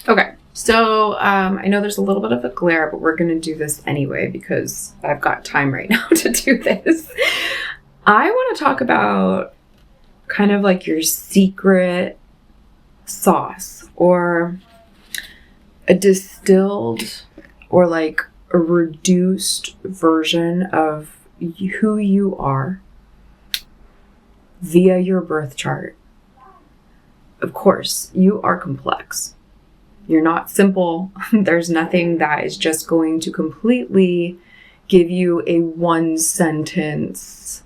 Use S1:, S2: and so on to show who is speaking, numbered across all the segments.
S1: Okay, so I know there's a little bit of a glare, but we're going to do this anyway because I've got time right now to do this. I want to talk about kind of like your secret sauce, or a distilled or like a reduced version of who you are via your birth chart. Of course, you are complex. You're not simple. There's nothing that is just going to completely give you a one sentence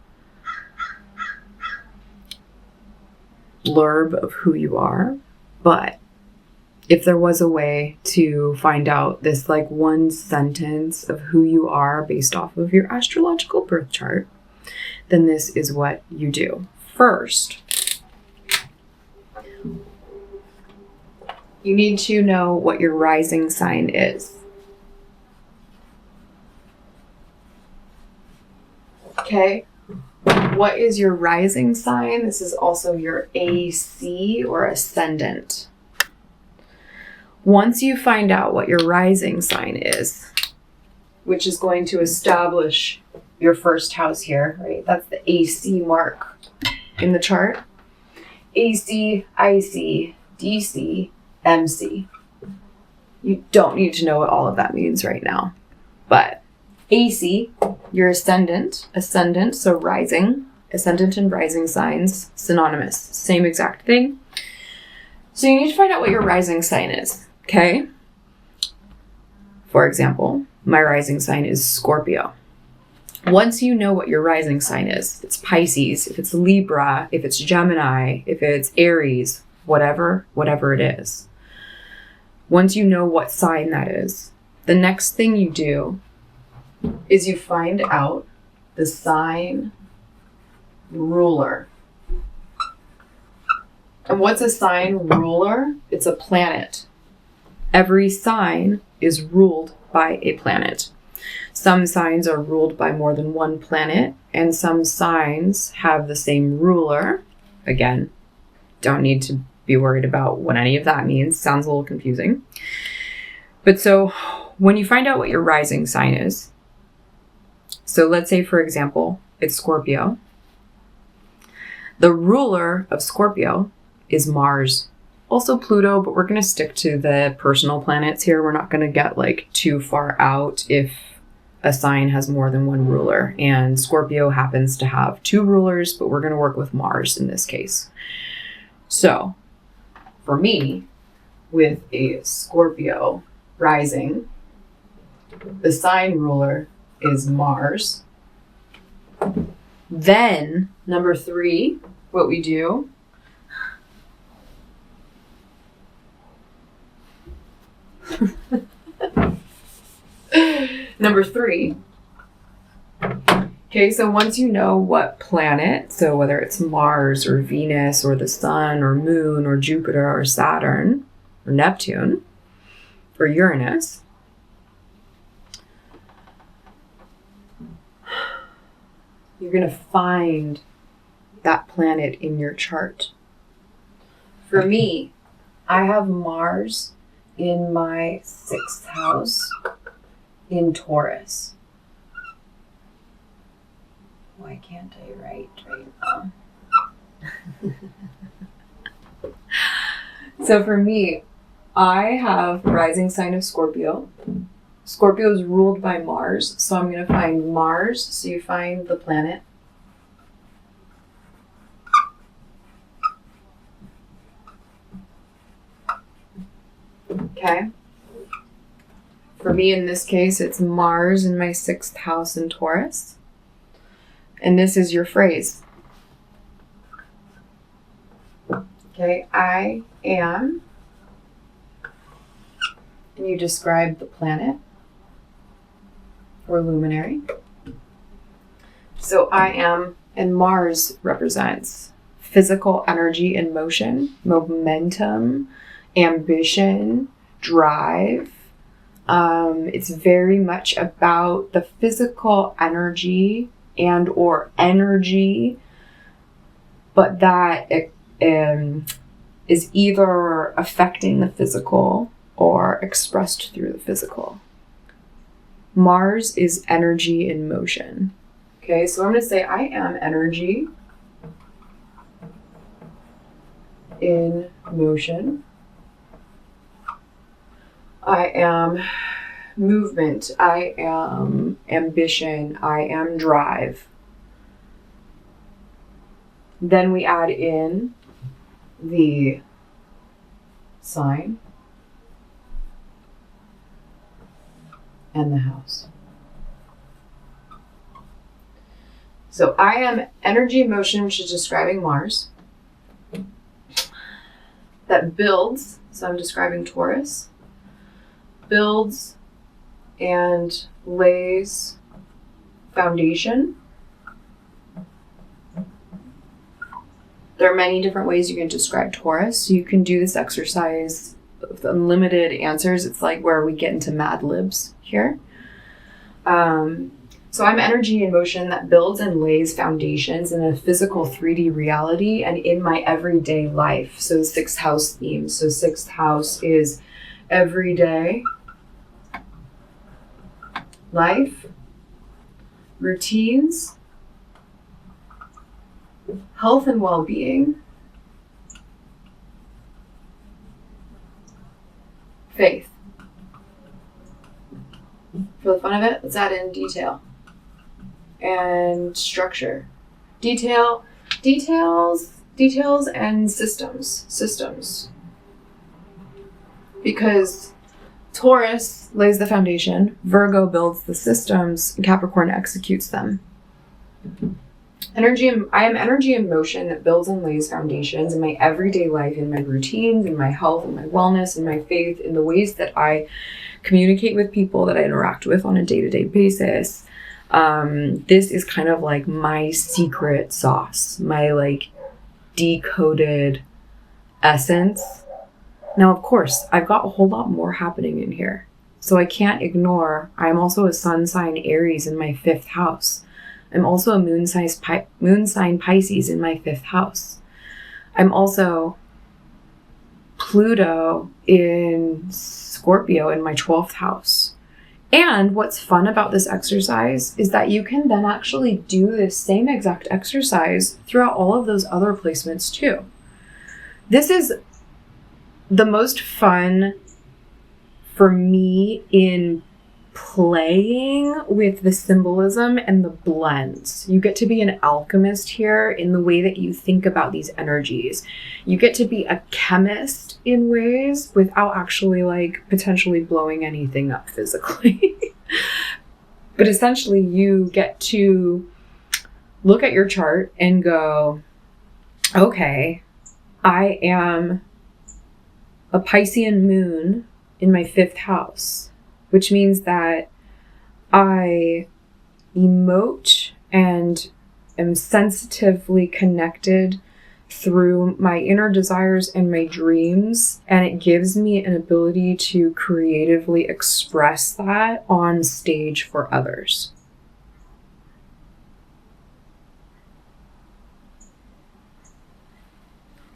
S1: blurb of who you are. But if there was a way to find out this like one sentence of who you are based off of your astrological birth chart, then this is what you do. First, you need to know what your rising sign is. Okay? What is your rising sign? This is also your AC or ascendant. Once you find out what your rising sign is, which is going to establish your first house here, right? That's the AC mark in the chart. AC, IC, DC, MC. You don't need to know what all of that means right now. But AC, your ascendant, so rising, ascendant and rising signs, synonymous, same exact thing. So you need to find out what your rising sign is, okay? For example, my rising sign is Scorpio. Once you know what your rising sign is, if it's Pisces, if it's Libra, if it's Gemini, if it's Aries, whatever it is. Once you know what sign that is, the next thing you do is you find out the sign ruler. And what's a sign ruler? It's a planet. Every sign is ruled by a planet. Some signs are ruled by more than one planet, and some signs have the same ruler. Again, don't need to be worried about what any of that means. Sounds a little confusing. But so when you find out what your rising sign is, so let's say, for example, it's Scorpio. The ruler of Scorpio is Mars. Also Pluto, but we're going to stick to the personal planets here. We're not going to get like too far out if a sign has more than one ruler. And Scorpio happens to have two rulers, but we're going to work with Mars in this case. So for me, with a Scorpio rising, the sign ruler is Mars. Then, number 3, what we do number 3. Okay, so once you know what planet, so whether it's Mars or Venus or the Sun or Moon or Jupiter or Saturn or Neptune or Uranus, you're going to find that planet in your chart. For me, I have Mars in my 6th house in Taurus. Why can't I write right now? So for me, I have rising sign of Scorpio. Scorpio is ruled by Mars, so I'm going to find Mars. So you find the planet. Okay. For me, in this case, it's Mars in my 6th house in Taurus. And this is your phrase. Okay, I am. And you describe the planet or luminary. So I am, and Mars represents physical energy and motion, momentum, ambition, drive. It's very much about the physical energy and or energy, but that it is either affecting the physical or expressed through the physical. Mars is energy in motion. Okay, so I'm going to say I am energy in motion. I am movement. I am ambition. I am drive. Then we add in the sign and the house. So I am energy in motion, which is describing Mars. That builds, so I'm describing Taurus, builds and lays foundation. There are many different ways you can describe Taurus. You can do this exercise with unlimited answers. It's like where we get into Mad Libs here. So I'm energy in motion that builds and lays foundations in a physical 3D reality and in my everyday life. So the sixth house theme. So sixth house is everyday life, routines, health and well-being, faith. For the fun of it, let's add in detail and structure. Details and systems. Because Taurus lays the foundation, Virgo builds the systems, and Capricorn executes them. I am energy in motion that builds and lays foundations in my everyday life, in my routines, in my health, in my wellness, in my faith, in the ways that I communicate with people that I interact with on a day-to-day basis. This is kind of like my secret sauce, my like decoded essence. Now, of course, I've got a whole lot more happening in here. So I can't ignore, I'm also a sun sign Aries in my 5th house. I'm also a moon sign Pisces in my 5th house. I'm also Pluto in Scorpio in my 12th house. And what's fun about this exercise is that you can then actually do this same exact exercise throughout all of those other placements too. This is the most fun for me in playing with the symbolism and the blends. You get to be an alchemist here in the way that you think about these energies. You get to be a chemist in ways without actually like potentially blowing anything up physically. But essentially you get to look at your chart and go, okay, I am a Piscean moon in my 5th house, which means that I emote and am sensitively connected through my inner desires and my dreams, and it gives me an ability to creatively express that on stage for others.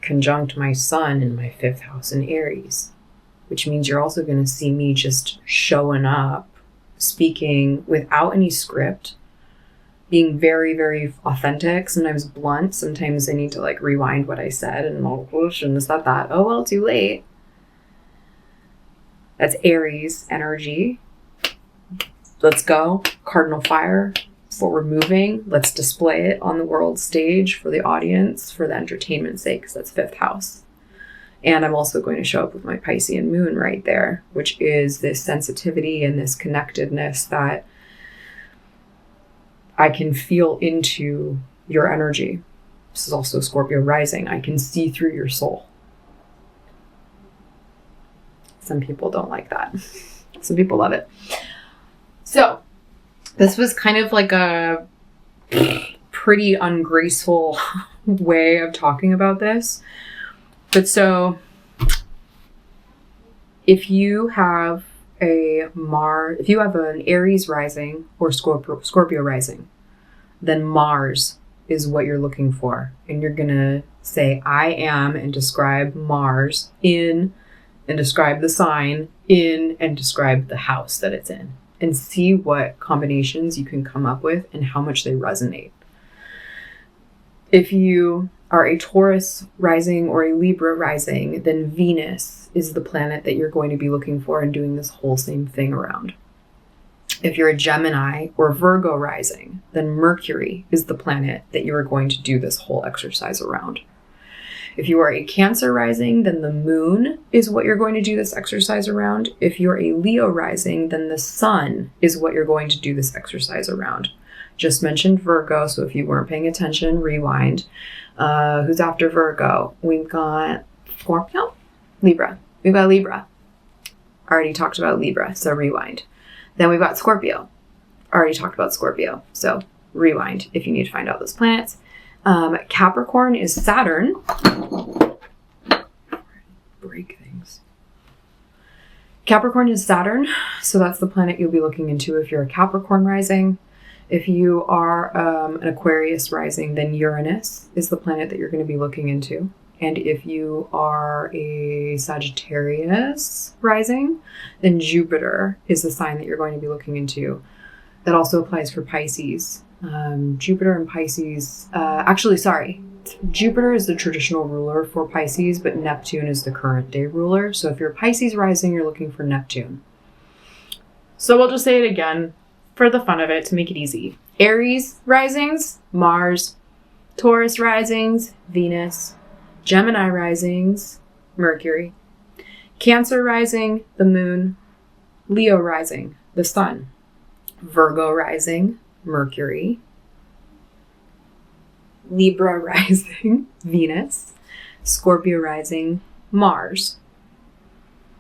S1: Conjunct my sun in my 5th house in Aries, which means you're also going to see me just showing up, speaking without any script, being very, very authentic, sometimes blunt. Sometimes I need to like rewind what I said and shouldn't have said that. Oh, well, too late. That's Aries energy. Let's go. Cardinal fire. Forward moving. Let's display it on the world stage for the audience, for the entertainment's sake, because that's 5th house. And I'm also going to show up with my Piscean moon right there, which is this sensitivity and this connectedness that I can feel into your energy. This is also Scorpio rising. I can see through your soul. Some people don't like that. Some people love it. So this was kind of like a pretty ungraceful way of talking about this. But so if you have if you have an Aries rising or Scorpio rising, then Mars is what you're looking for. And you're going to say, I am, and describe Mars in and describe the sign in and describe the house that it's in, and see what combinations you can come up with and how much they resonate. If you are a Taurus rising or a Libra rising, then Venus is the planet that you're going to be looking for and doing this whole same thing around. If you're a Gemini or Virgo rising, then Mercury is the planet that you are going to do this whole exercise around. If you are a Cancer rising, then the moon is what you're going to do this exercise around. If you're a Leo rising, then the sun is what you're going to do this exercise around. Just mentioned Virgo, so if you weren't paying attention, rewind. Who's after Virgo? We've got Scorpio? Libra. We've got Libra. Already talked about Libra, so rewind. Then we've got Scorpio. Already talked about Scorpio, so rewind if you need to find out those planets. Capricorn is Saturn. Break things. Capricorn is Saturn, so that's the planet you'll be looking into if you're a Capricorn rising. If you are an Aquarius rising, then Uranus is the planet that you're going to be looking into. And if you are a Sagittarius rising, then Jupiter is the sign that you're going to be looking into. That also applies for Pisces. Jupiter and Pisces, Jupiter is the traditional ruler for Pisces, but Neptune is the current day ruler. So if you're Pisces rising, you're looking for Neptune. So we'll just say it again for the fun of it to make it easy. Aries risings, Mars. Taurus risings, Venus. Gemini risings, Mercury. Cancer rising, the moon. Leo rising, the sun. Virgo rising, Mercury. Libra rising, Venus. Scorpio rising, Mars.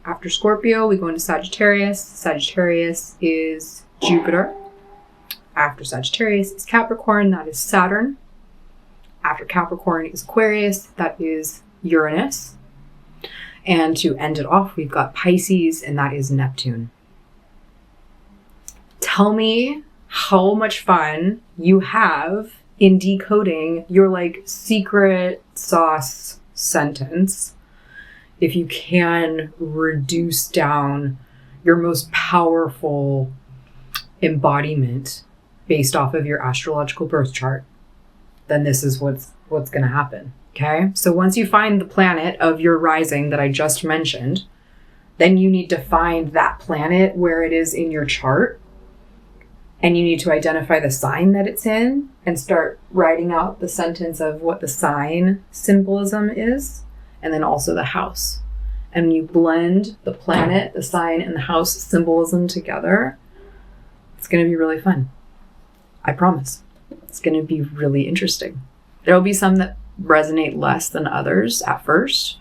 S1: After Scorpio, we go into Sagittarius. Sagittarius is Jupiter. After Sagittarius is Capricorn, that is Saturn. After Capricorn is Aquarius, that is Uranus. And to end it off, we've got Pisces, and that is Neptune. Tell me how much fun you have in decoding your like secret sauce sentence if you can reduce down your most powerful embodiment based off of your astrological birth chart. Then this is what's going to happen. Okay. So once you find the planet of your rising that I just mentioned, then you need to find that planet where it is in your chart. And you need to identify the sign that it's in and start writing out the sentence of what the sign symbolism is. And then also the house. And when you blend the planet, the sign, and the house symbolism together, it's going to be really fun. I promise. It's going to be really interesting. There will be some that resonate less than others at first,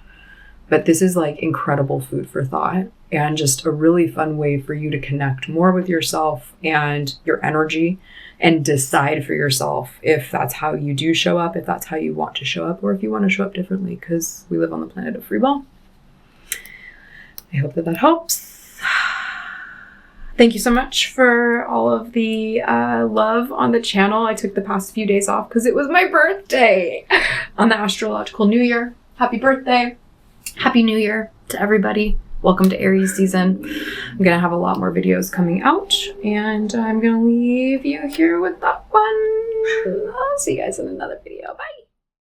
S1: but this is like incredible food for thought and just a really fun way for you to connect more with yourself and your energy and decide for yourself if that's how you do show up, if that's how you want to show up, or if you want to show up differently, because we live on the planet of free will. I hope that helps. Thank you so much for all of the love on the channel. I took the past few days off because it was my birthday on the astrological new year. Happy birthday. Happy New Year to everybody. Welcome to Aries season. I'm going to have a lot more videos coming out, and I'm going to leave you here with that one. I'll see you guys in another video. Bye.